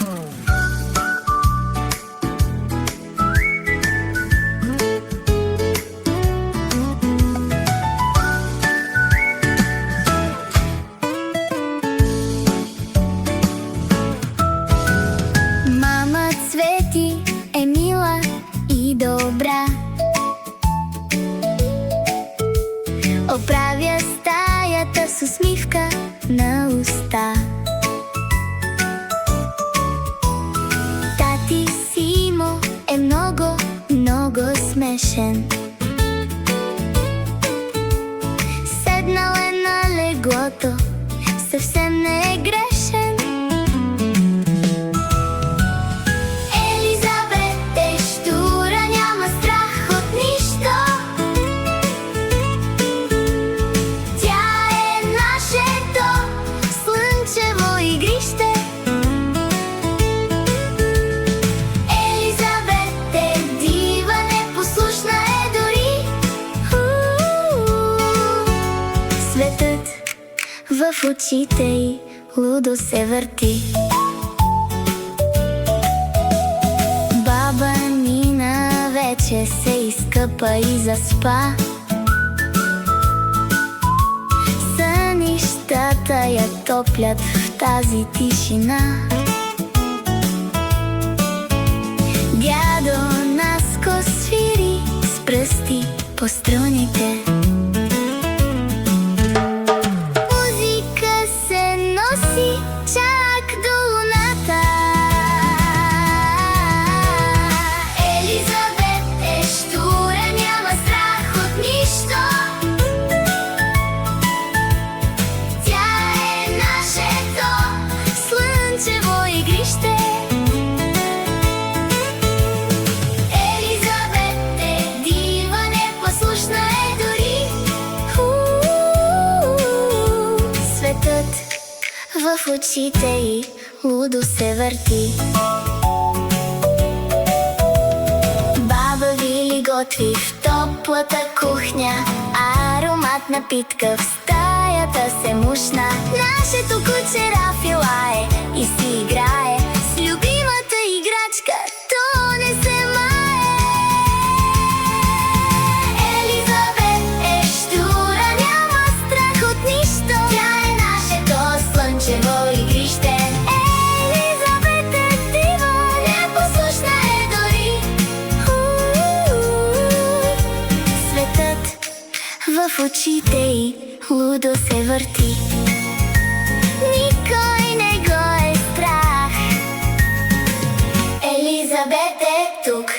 Мама Цвети е мила и добра, оправя стаята с усмивка на уста. Тати Симо е много, много смешен. Седнал е на леглото, съвсем не е грешен. Елизабет е щура, няма страх от нищо. Тя е нашето слънчево игрище. Елизабет е дива, непослушна е дори. Светът в очите й лудо се върти. Баба Нина вече се изкъпа и заспа. Сънищата я топлят в тази тишина. Дядо Наско свири с пръсти по струните. Музика се носи чак до луната. Елизабет е щура, няма страх от нищо. Тя е нашето слънчево игрище. Елизабет е дива, непослушна е дори. Светът в очите й лудо се върти. Баба Вили готви в топлата кухня, аромат напитка в стаята се мушна. Нашето куче Рафи лае и си играе с любимата играчка, то не се мае. Елизабет е щура, няма страх от нищо. Тя е нашето слънчево игрище. Елизабет е дива, непослушна е дори. Светът в очите й лудо се върти. Никой не го е страх. Елизабет е тук.